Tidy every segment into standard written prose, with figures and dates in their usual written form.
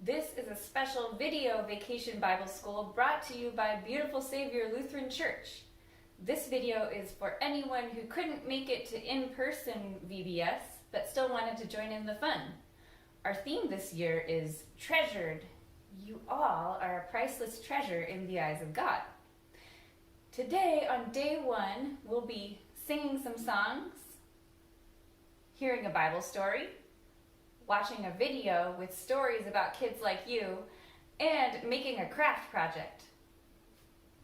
This is a special video Vacation Bible School brought to you by Beautiful Savior Lutheran Church. This video is for anyone who couldn't make it to in-person VBS but still wanted to join in the fun. Our theme this year is Treasured. You all are a priceless treasure in the eyes of God. Today, on day one, we'll be singing some songs, hearing a Bible story, watching a video with stories about kids like you, and making a craft project.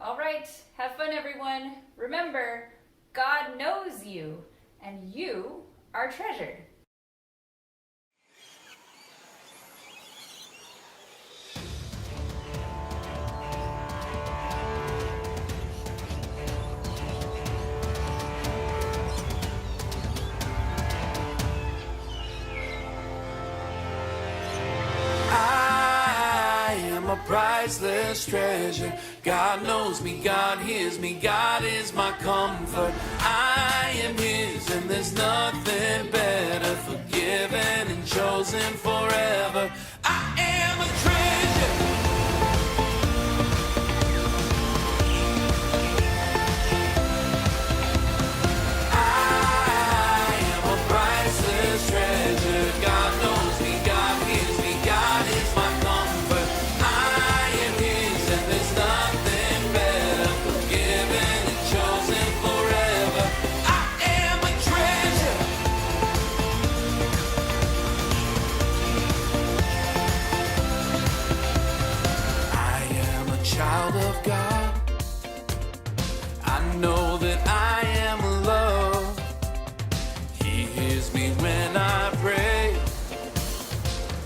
All right, have fun everyone. Remember, God knows you, and you are treasured. Priceless treasure. God knows me, God hears me, God is my comfort. I am His and there's nothing better, forgiven and chosen forever. I am a treasure. I am a priceless treasure. God knows me, God hears me, God is my comfort. Child of God, I know that I am loved. He hears me when I pray.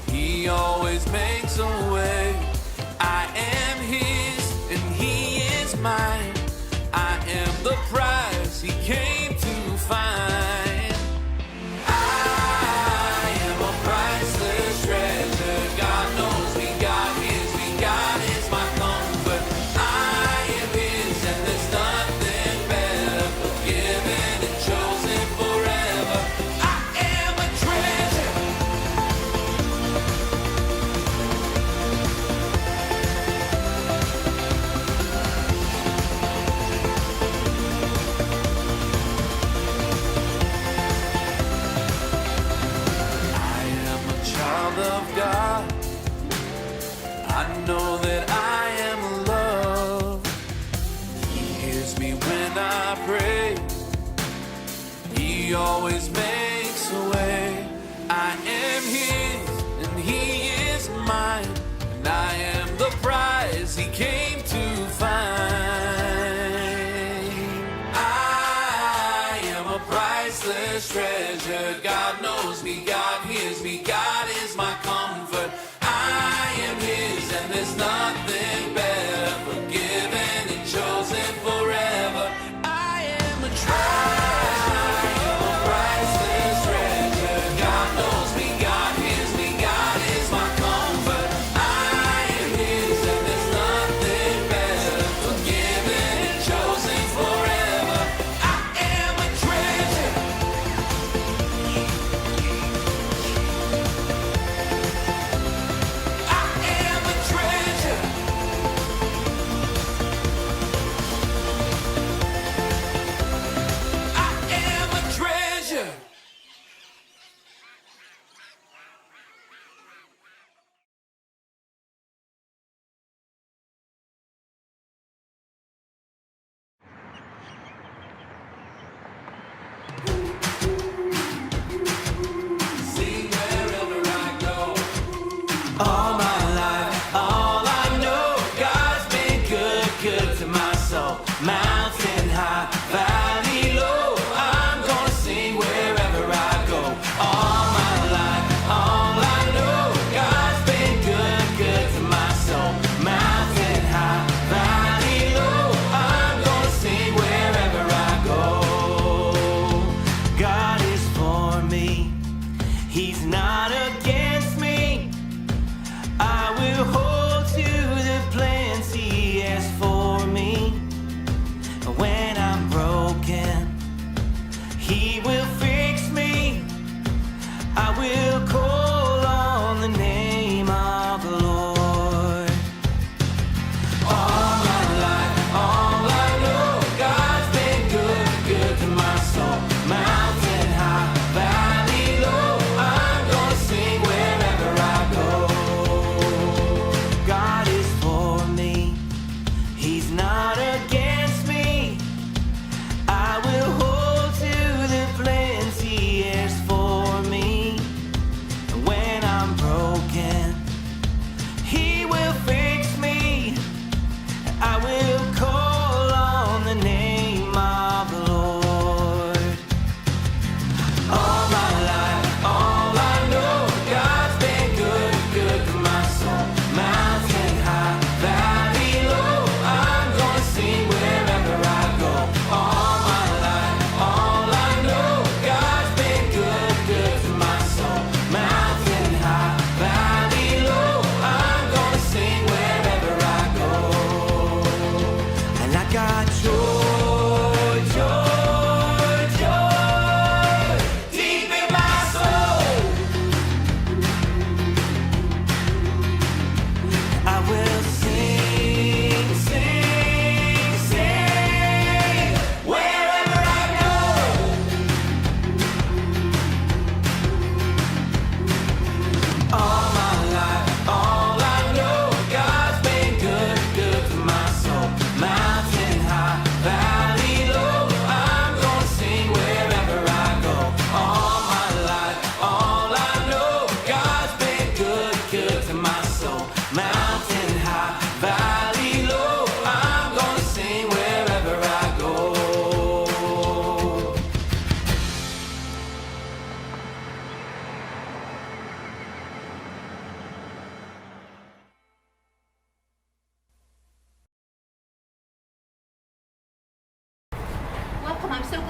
He always makes a way. I am His and He is mine. I am the prize He came to find. I am a priceless treasure. God knows me, God hears me, God is my comfort. Of God, I know that I am loved. He hears me when I pray. He always makes a way. I am His and He is mine, and I am the prize He came to find. I am a priceless treasure. God knows me, God hears me, God is my comfort. I am His and there's nothing better, forgiven and chosen forever. I am a treasure. I am a priceless treasure. God knows me, God hears me, God is my comfort. I am His and there's nothing better, forgiven and chosen forever. I am a treasure. I am a treasure.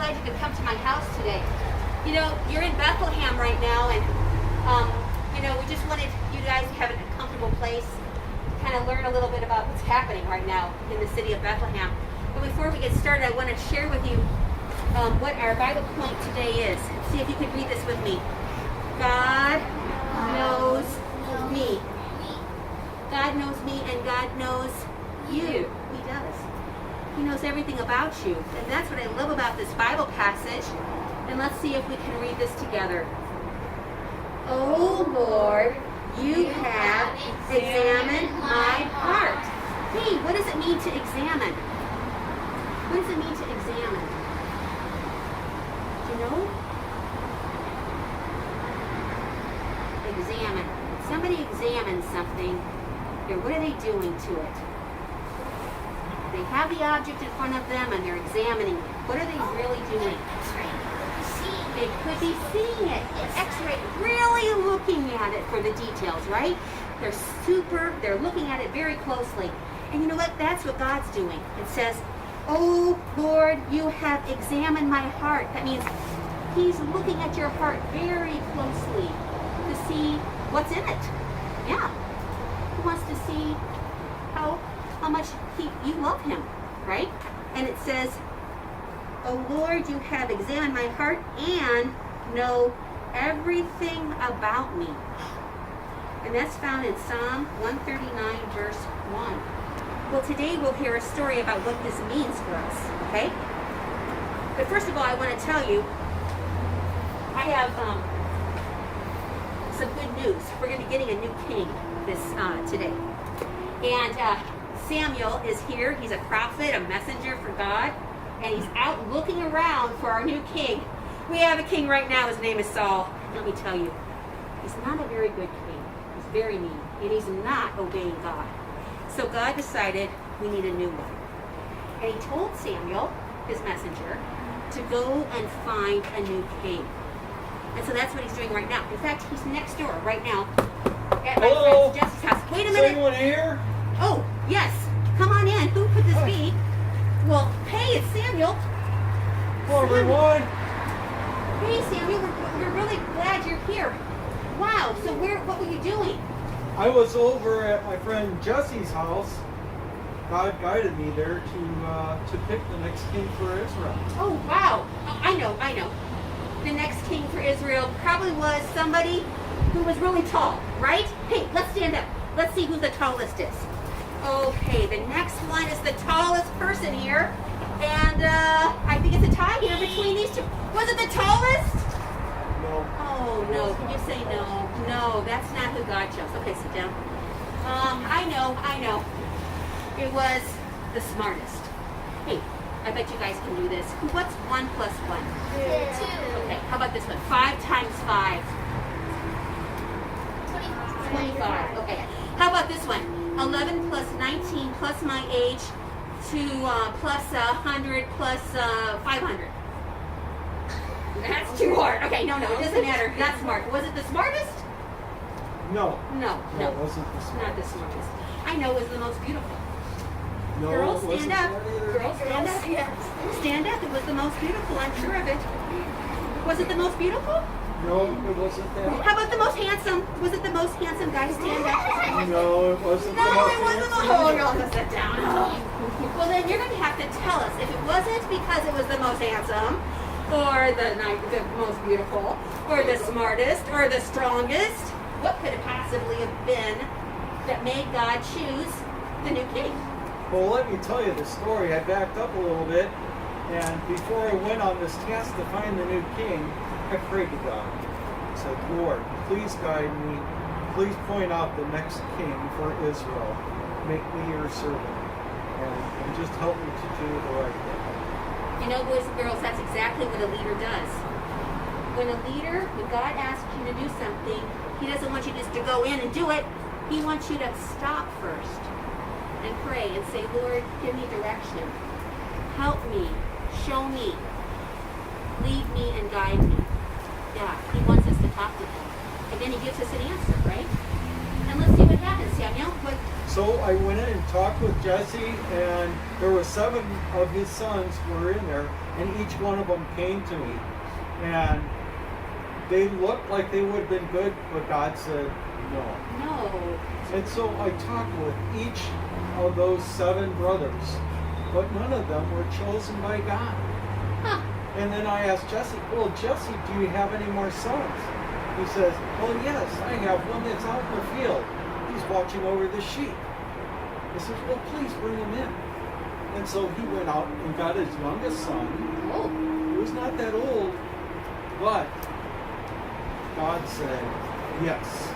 glad you could come to my house today. You know, you're in Bethlehem right now, and you know, we just wanted you guys to have a comfortable place, kind of learn a little bit about what's happening right now in the city of Bethlehem. But before we get started, I want to share with you what our Bible point today is. See if you could read this with me. God knows me. God knows me, and God knows you. He does. He knows everything about you. And that's what I love about this Bible passage. And let's see if we can read this together. Oh Lord, you have examined my heart. Hey, what does it mean to examine? What does it mean to examine? Do you know? Examine. When somebody examines something, what are they doing to it? They have the object in front of them and they're examining it. What are they really doing? They could be seeing it. X-ray, really looking at it for the details, right? They're looking at it very closely. And you know what? That's what God's doing. It says, oh Lord, you have examined my heart. That means He's looking at your heart very closely to see what's in it. Yeah. He wants to see how much you love Him, right? And it says, oh Lord, you have examined my heart and know everything about me. And that's found in Psalm 139, verse 1. Well, today we'll hear a story about what this means for us, okay? But first of all, I want to tell you, I have some good news. We're going to be getting a new king today. And Samuel is here. He's a prophet, a messenger for God. And he's out looking around for our new king. We have a king right now. His name is Saul. Let me tell you, he's not a very good king. He's very mean. And he's not obeying God. So God decided we need a new one. And he told Samuel, his messenger, to go and find a new king. And so that's what he's doing right now. In fact, he's next door right now at my friend Jess's house. Wait a minute. Is anyone here? Oh, yes. Come on in. Who could this be? Well, hey, it's Samuel. Hello, everyone. Hey, Samuel. We're really glad you're here. Wow. So what were you doing? I was over at my friend Jesse's house. God guided me there to pick the next king for Israel. Oh, wow. I know. The next king for Israel probably was somebody who was really tall, right? Hey, let's stand up. Let's see who the tallest is. Okay, the next one is the tallest person here. And I think it's a tie here between these two. Was it the tallest? No. Oh, no. Can you say no? No, that's not who God chose. Okay, sit down. I know. It was the smartest. Hey, I bet you guys can do this. What's 1 plus 1? 2. Okay, how about this one? 5 times 5. 25. Okay. How about this one? 11 plus 19 plus my age plus 100 plus 500. That's too hard. Okay, no, it doesn't matter. Not smart. Was it the smartest? No. No. It wasn't the Not smart. the smartest. I know it was the most beautiful. No, Girls, it wasn't stand up. smart either. Girls, stand up. Stand up. It was the most beautiful. I'm sure of it. Was it the most beautiful? No, it wasn't that. How about the most handsome? Was it the most handsome guy? Stand up. No, it wasn't No, the most it wasn't the handsome whole. either. You're all gonna sit down. Well, then you're going to have to tell us if it wasn't because it was the most handsome, or the most beautiful, or the smartest, or the strongest. What could it possibly have been that made God choose the new king? Well, let me tell you the story. I backed up a little bit, and before I went on this task to find the new king, I prayed to God. I said, Lord, please guide me. Please point out the next king for Israel. Make me your servant. And just help me to do the right thing. You know, boys and girls, that's exactly what a leader does. When God asks you to do something, He doesn't want you just to go in and do it. He wants you to stop first and pray and say, Lord, give me direction. Help me. Show me. Lead me and guide me. Yeah, He wants us to talk to Him. And then He gives us an answer, right? And let's see what happens, Samuel. So I went in and talked with Jesse, and there were 7 of his sons were in there, and each one of them came to me. And they looked like they would have been good, but God said no. No. And so I talked with each of those 7 brothers, but none of them were chosen by God. Huh. And then I asked Jesse, well, Jesse, do you have any more sons? He says, well, yes, I have one that's out in the field. He's watching over the sheep. I said, well, please bring him in. And so he went out and got his youngest son. Oh. He was not that old, but God said, yes,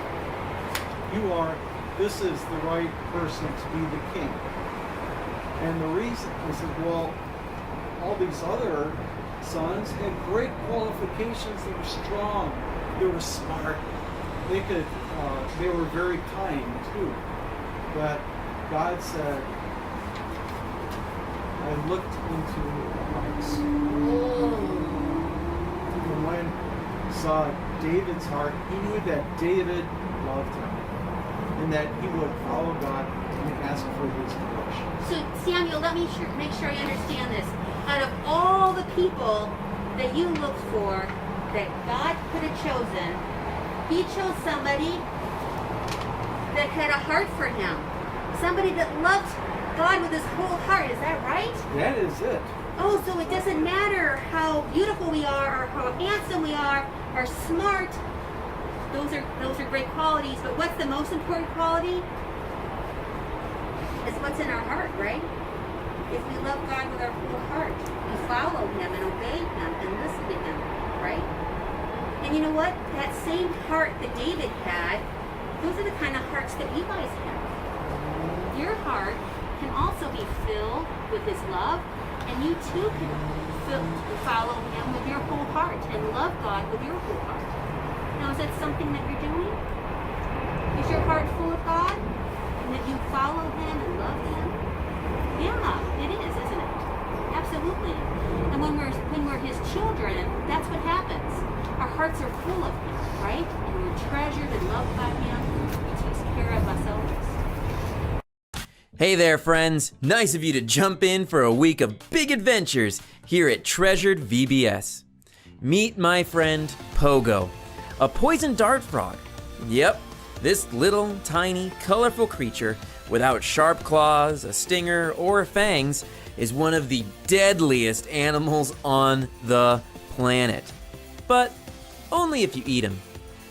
this is the right person to be the king. And the reason, I said, well, all these other sons had great qualifications. They were strong. They were smart. They were very kind too. But God said, I looked into their hearts. And when he saw David's heart, he knew that David loved him and that he would follow God and ask for his direction. So Samuel, let me make sure I understand this. Out of all the people that you looked for, that God could have chosen, he chose somebody that had a heart for him. Somebody that loved God with his whole heart. Is that right? That is it. Oh, so it doesn't matter how beautiful we are or how handsome we are or smart. Those are great qualities, but what's the most important quality? It's what's in our heart, right? If we love God with our whole heart, we follow him and obey him and listen to him, right? And you know what? That same heart that David had, those are the kind of hearts that you guys have. Your heart can also be filled with his love, and you too can follow him with your whole heart and love God with your whole heart. Now, is that something that you're doing? Is your heart full of God? And that you follow him and love him? Yeah, it is, isn't it? Absolutely. And when we're his children, that's what happens. Our hearts are full of him, right? And we're treasured and loved by him. He takes care of us always. Hey there, friends. Nice of you to jump in for a week of big adventures here at Treasured VBS. Meet my friend Pogo, a poison dart frog. Yep, this little, tiny, colorful creature without sharp claws, a stinger, or fangs is one of the deadliest animals on the planet. But only if you eat him.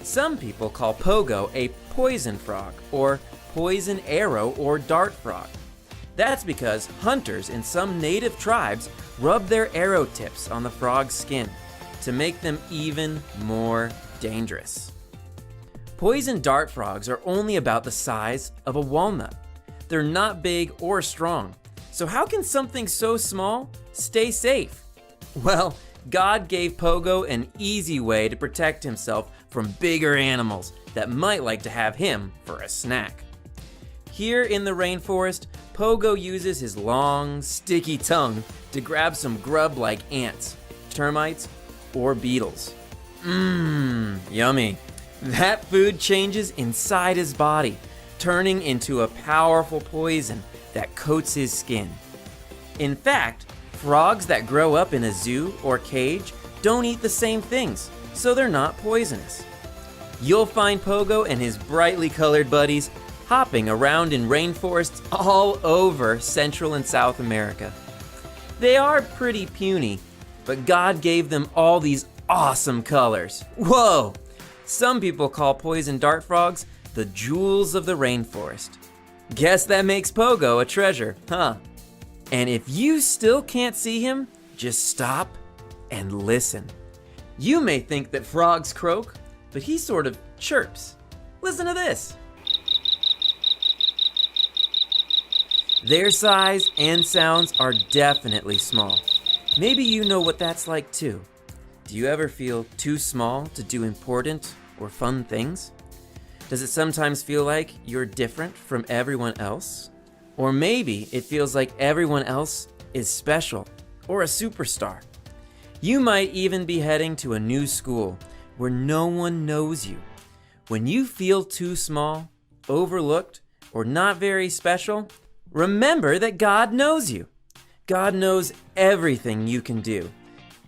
Some people call Pogo a poison frog, or poison arrow or dart frog. That's because hunters in some native tribes rub their arrow tips on the frog's skin to make them even more dangerous. Poison dart frogs are only about the size of a walnut. They're not big or strong. So how can something so small stay safe? Well, God gave Pogo an easy way to protect himself from bigger animals that might like to have him for a snack. Here in the rainforest, Pogo uses his long, sticky tongue to grab some grub like ants, termites, or beetles. Yummy. That food changes inside his body, turning into a powerful poison that coats his skin. In fact, frogs that grow up in a zoo or cage don't eat the same things, so they're not poisonous. You'll find Pogo and his brightly colored buddies hopping around in rainforests all over Central and South America. They are pretty puny, but God gave them all these awesome colors. Whoa! Some people call poison dart frogs the jewels of the rainforest. Guess that makes Pogo a treasure, huh? And if you still can't see him, just stop and listen. You may think that frogs croak, but he sort of chirps. Listen to this. Their size and sounds are definitely small. Maybe you know what that's like too. Do you ever feel too small to do important or fun things? Does it sometimes feel like you're different from everyone else? Or maybe it feels like everyone else is special or a superstar. You might even be heading to a new school where no one knows you. When you feel too small, overlooked, or not very special, remember that God knows you. God knows everything you can do,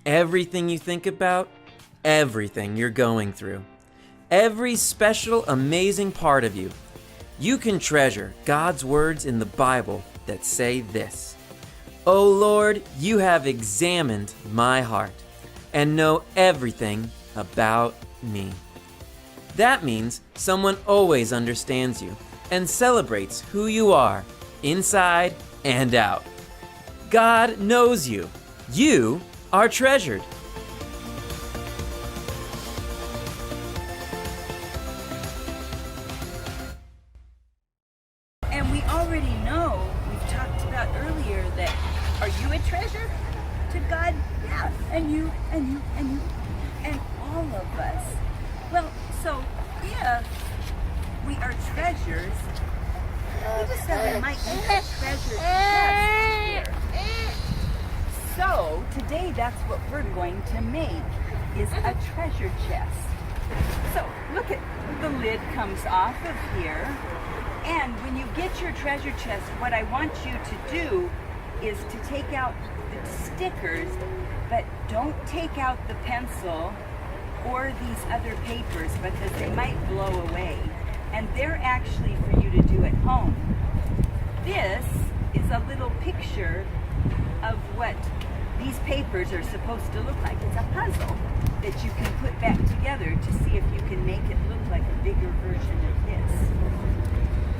everything you think about, everything you're going through, every special, amazing part of you. You can treasure God's words in the Bible that say this: "O Lord, you have examined my heart and know everything about me." That means someone always understands you and celebrates who you are, inside and out. God knows you. You are treasured. And we already know, we've talked about earlier, that are you a treasure to God? Yeah, and you, and you, and you, and all of us. Well, so if we are treasures, we just said we might need a treasure chest here. So today that's what we're going to make, is a treasure chest. So look at, the lid comes off of here. And when you get your treasure chest, what I want you to do is to take out the stickers, but don't take out the pencil or these other papers because they might blow away. And they're actually for you to do at home. This is a little picture of what these papers are supposed to look like. It's a puzzle that you can put back together to see if you can make it look like a bigger version of this.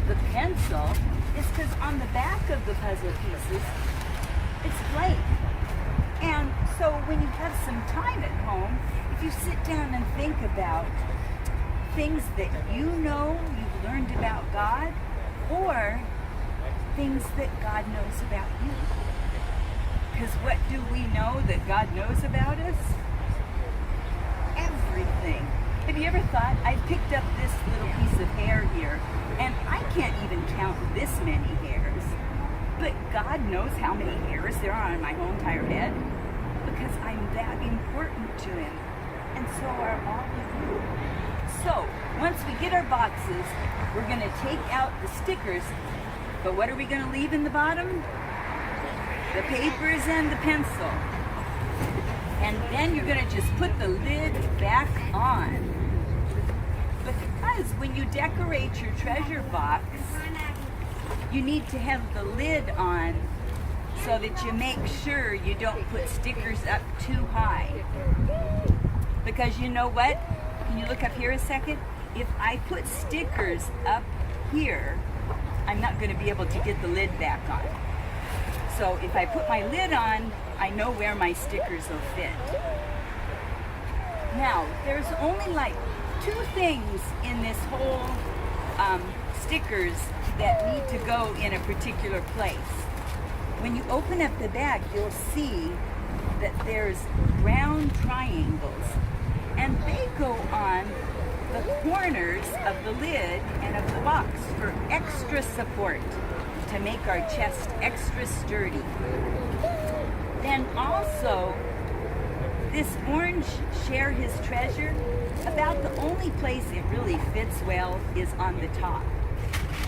The pencil is because on the back of the puzzle pieces, it's blank. And so when you have some time at home, if you sit down and think about things that you know you've learned about God, or things that God knows about you. Because what do we know that God knows about us? Everything. Have you ever thought, I picked up this little piece of hair here, and I can't even count this many hairs, but God knows how many hairs there are on my whole entire head, because I'm that important to Him, and so are all of you. So, once we get our boxes, we're going to take out the stickers, but what are we going to leave in the bottom? The papers and the pencil. And then you're going to just put the lid back on. Because when you decorate your treasure box, you need to have the lid on so that you make sure you don't put stickers up too high. Because you know what? Can you look up here a second? If I put stickers up here, I'm not going to be able to get the lid back on. So if I put my lid on, I know where my stickers will fit. Now, there's only like 2 things in this whole stickers that need to go in a particular place. When you open up the bag, you'll see that there's round triangles, and they go on the corners of the lid and of the box for extra support to make our chest extra sturdy. Then also, this orange share his treasure, about the only place it really fits well is on the top.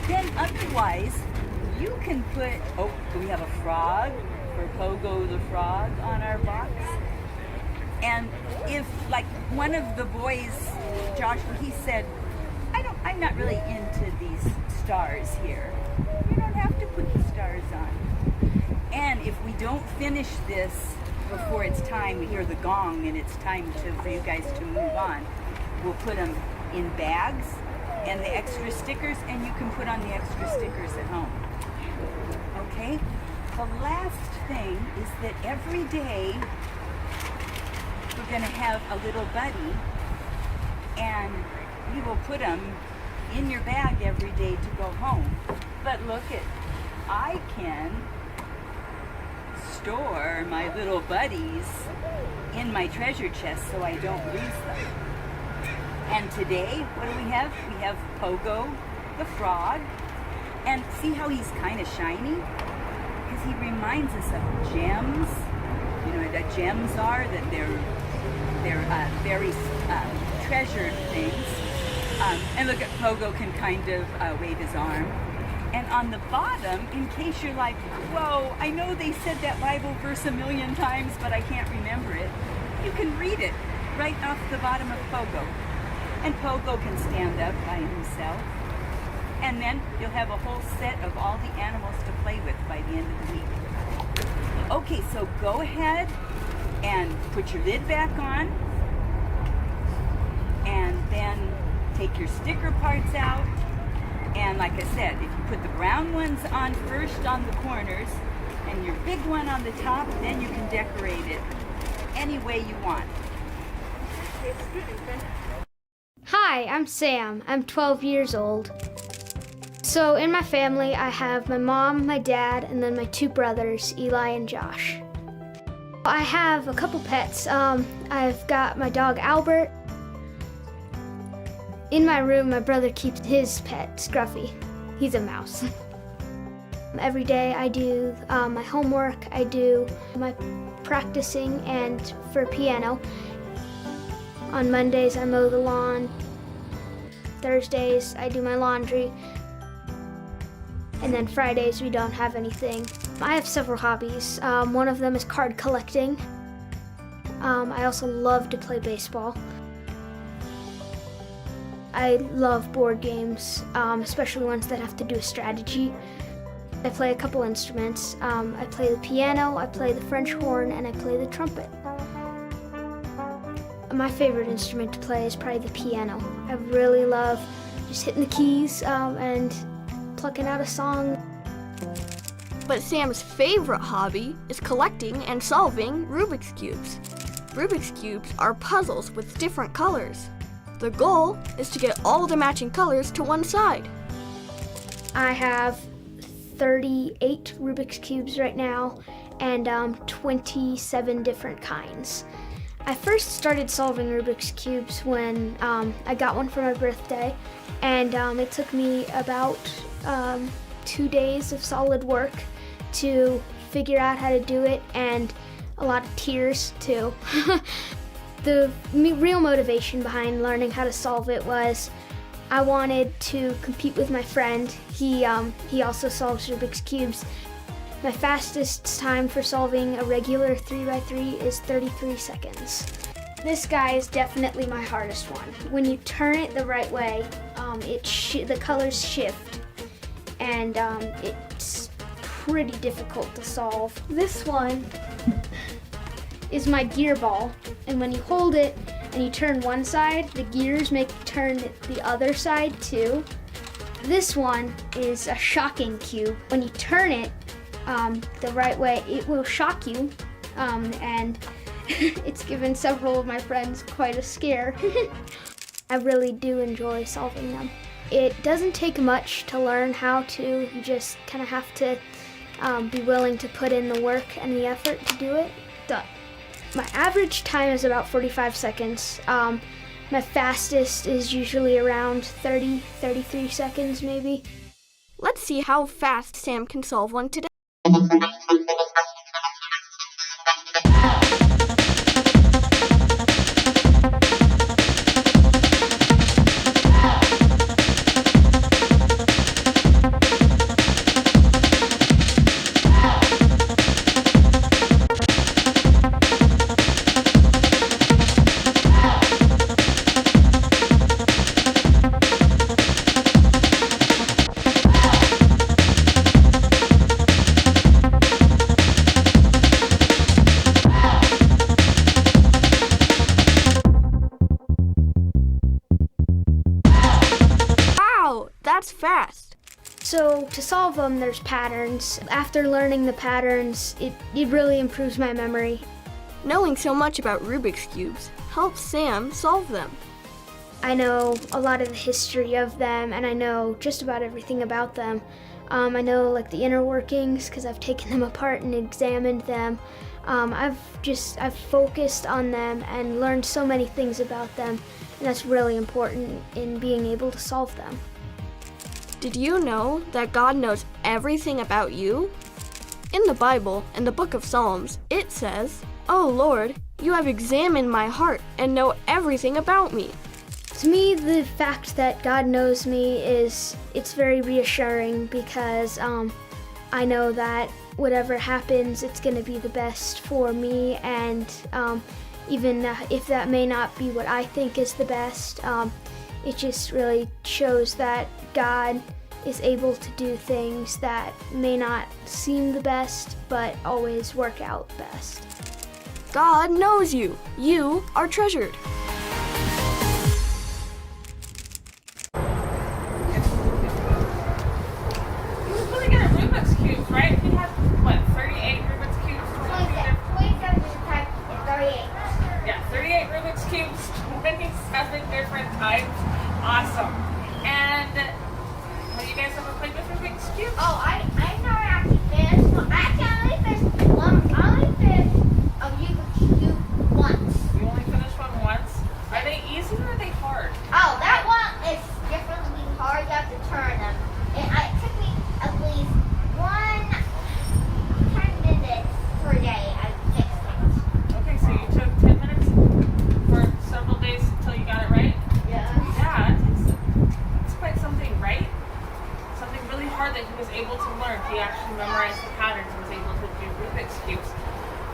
Then otherwise, you can put, oh, we have a frog for Pogo the frog on our box. And if, like one of the boys, Joshua, he said, I'm not really into these stars here. You don't have to put the stars on. And if we don't finish this before it's time, we hear the gong and it's time for you guys to move on, we'll put them in bags and the extra stickers, and you can put on the extra stickers at home. Okay? The last thing is that every day we're going to have a little buddy, and we will put them in your bag every day to go home. But look at, I can store my little buddies in my treasure chest so I don't lose them. And today, what do we have? We have Pogo the frog, and see how he's kind of shiny? Because he reminds us of gems. You know what gems are? That they're very treasured things. And look at Pogo can kind of wave his arm. And on the bottom, in case you're like, whoa, I know they said that Bible verse a million times, but I can't remember it, you can read it right off the bottom of Pogo. And Pogo can stand up by himself. And then you'll have a whole set of all the animals to play with by the end of the week. Okay, so go ahead and put your lid back on. And then take your sticker parts out. And like I said, if you put the brown ones on first on the corners and your big one on the top, then you can decorate it any way you want. Hi, I'm Sam. I'm 12 years old. So in my family, I have my mom, my dad, and then my two brothers, Eli and Josh. I have a couple pets. I've got my dog Albert. In my room, my brother keeps his pet, Scruffy. He's a mouse. Every day I do my homework, I do my practicing and for piano. On Mondays I mow the lawn. Thursdays I do my laundry. And then Fridays we don't have anything. I have several hobbies. One of them is card collecting. I also love to play baseball. I love board games, especially ones that have to do with strategy. I play a couple instruments. I play the piano, I play the French horn, and I play the trumpet. My favorite instrument to play is probably the piano. I really love just hitting the keys and plucking out a song. But Sam's favorite hobby is collecting and solving Rubik's Cubes. Rubik's Cubes are puzzles with different colors. The goal is to get all the matching colors to one side. I have 38 Rubik's Cubes right now and 27 different kinds. I first started solving Rubik's Cubes when I got one for my birthday, and it took me about 2 days of solid work to figure out how to do it, and a lot of tears too. The real motivation behind learning how to solve it was I wanted to compete with my friend. He also solves Rubik's Cubes. My fastest time for solving a regular 3x3 is 33 seconds. This guy is definitely my hardest one. When you turn it the right way, the colors shift, and it's pretty difficult to solve. This one is my gear ball, and when you hold it and you turn one side, the gears make you turn the other side too. This one is a shocking cube. When you turn it the right way, it will shock you, and it's given several of my friends quite a scare. I really do enjoy solving them. It doesn't take much to learn how to. You just kind of have to be willing to put in the work and the effort to do it. Done. My average time is about 45 seconds. My fastest is usually around 33 seconds maybe. Let's see how fast Sam can solve one today. That's fast. So to solve them, there's patterns. After learning the patterns, it really improves my memory. Knowing so much about Rubik's Cubes helps Sam solve them. I know a lot of the history of them, and I know just about everything about them. I know like the inner workings because I've taken them apart and examined them. I've focused on them and learned so many things about them, and that's really important in being able to solve them. Did you know that God knows everything about you? In the Bible, in the book of Psalms, it says, "Oh Lord, you have examined my heart and know everything about me." To me, the fact that God knows me it's very reassuring because I know that whatever happens, it's going to be the best for me, and even if that may not be what I think is the best, it just really shows that God is able to do things that may not seem the best, but always work out best. God knows you. You are treasured. Looking at Rubik's cubes, right? We have what, 38 Rubik's cubes? 27 different types and 38. Yeah, 38 Rubik's cubes, 27 different types. Awesome. And have you guys ever played with Rubik's cubes? Oh, I never actually finished. Well, actually, I only finished one. I only finished a Rubik's Cube once. You only finished one once. Are they easy or are they hard? Oh, that one is definitely hard. You have to turn them. It took me at least 10 minutes per day. I fixed it. Okay, so you took 10 minutes for several days until you got it right? Yeah. Yeah, it's quite something, right? Something really hard that he was able to learn. He actually memorized the patterns and was able to do Rubik's cubes.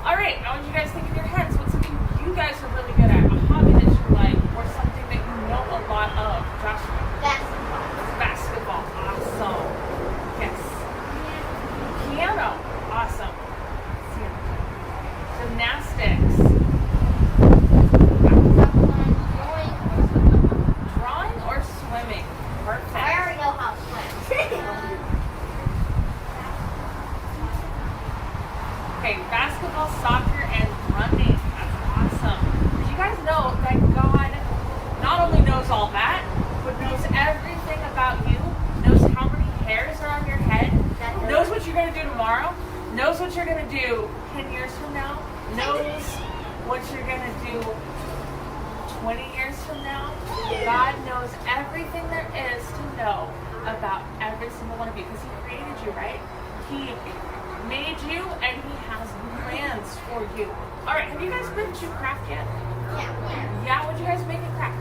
All right, I want you guys to think in your heads what's something you guys are really good at, a hobby that you like, or something that you know a lot of. Joshua? Basketball. It's basketball. Awesome. Yes. Piano. Awesome. Gymnastics. Drawing or swimming? Perfect. I already know how to swim. Okay, basketball, soccer, and running. That's awesome. Did you guys know that God not only knows all that, but knows everything about you, knows how many hairs are on your head, knows what you're going to do tomorrow, knows what you're going to do 10 years from now, knows what you're going to do 20 years from now? God knows everything there is to know about every single one of you because He created you, right? He made you and He has plans for you. All right, have you guys been to craft yet? Yeah, what'd you guys make in craft?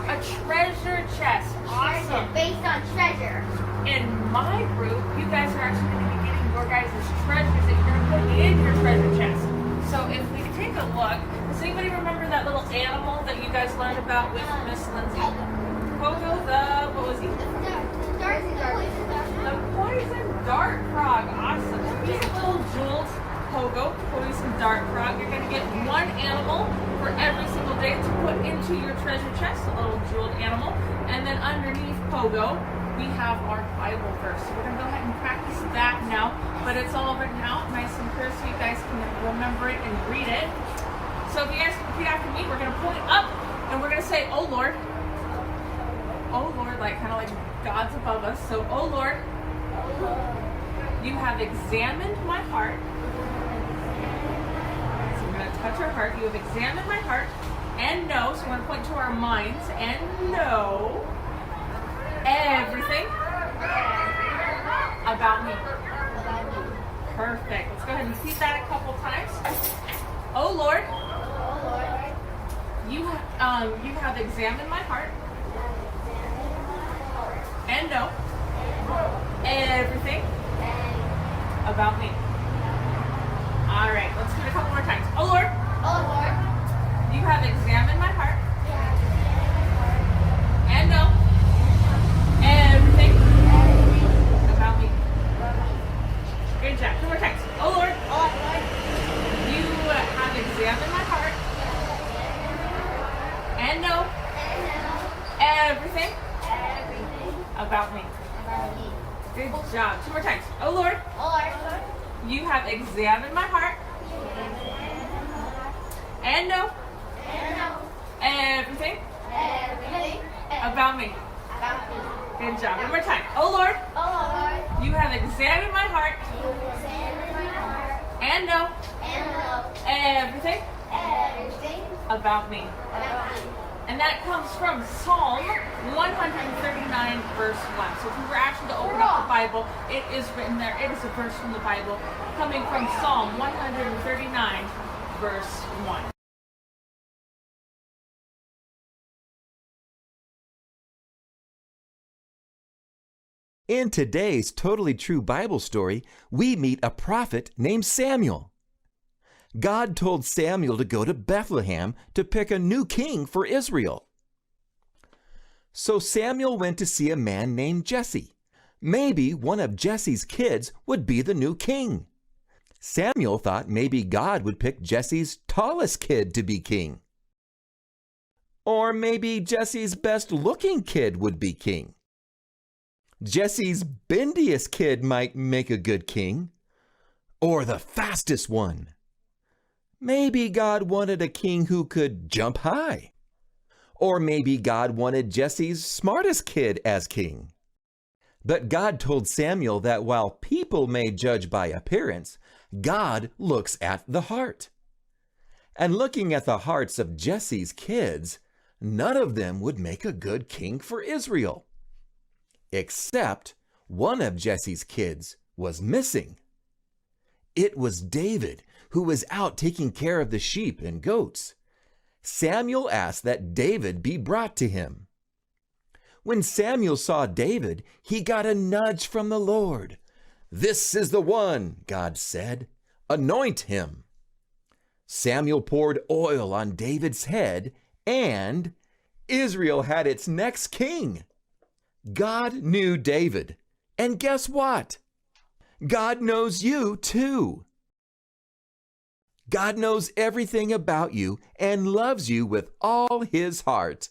A treasure chest. Awesome. Based on treasure. In my group, you guys are actually going to be getting your guys' treasures that you're going to put in your treasure chest. So if we take a look, does anybody remember that little animal that you guys learned about with Miss Lindsay? Pogo, what was he? The poison dart frog. Awesome. So he's a little jeweled Pogo, poison dart frog. You're going to get one animal for every single day to put into your treasure chest, a little jeweled animal. And then underneath Pogo, we have our Bible verse. So we're going to go ahead and practice that now. But it's all written out nice and clear so you guys can remember it and read it. So if you guys repeat after me, we're going to point up and we're going to say, "Oh Lord." Oh Lord, like kind of like God's above us. So, "Oh Lord, you have examined my heart." So we're going to touch our heart. "You have examined my heart and know," so we're going to point to our minds, "and know everything about me." Perfect. Let's go ahead and repeat that a couple times. "Oh Lord, you have examined my heart and know everything about me." All right, let's do it a couple more times. "Oh Lord, you have examined my heart and know everything about me." Good job. Two more times. "Oh Lord, you have examined my heart and know everything about me." Good job. Two more times. "Oh Lord, you have examined my heart and know everything about me." Good job. One more time. "Oh Lord, you have examined my heart and know everything about me." And that comes from Psalm 139, verse 1. So if we were actually to open up the Bible, it is written there. It is a verse from the Bible coming from Psalm 139, verse 1. In today's Totally True Bible story, we meet a prophet named Samuel. God told Samuel to go to Bethlehem to pick a new king for Israel. So Samuel went to see a man named Jesse. Maybe one of Jesse's kids would be the new king. Samuel thought maybe God would pick Jesse's tallest kid to be king. Or maybe Jesse's best-looking kid would be king. Jesse's bendiest kid might make a good king. Or the fastest one. Maybe God wanted a king who could jump high. Or maybe God wanted Jesse's smartest kid as king. But God told Samuel that while people may judge by appearance, God looks at the heart. And looking at the hearts of Jesse's kids, none of them would make a good king for Israel. Except one of Jesse's kids was missing. It was David, who was out taking care of the sheep and goats. Samuel asked that David be brought to him. When Samuel saw David, he got a nudge from the Lord. "This is the one," God said. "Anoint him." Samuel poured oil on David's head, and Israel had its next king. God knew David, and guess what? God knows you too. God knows everything about you and loves you with all his heart.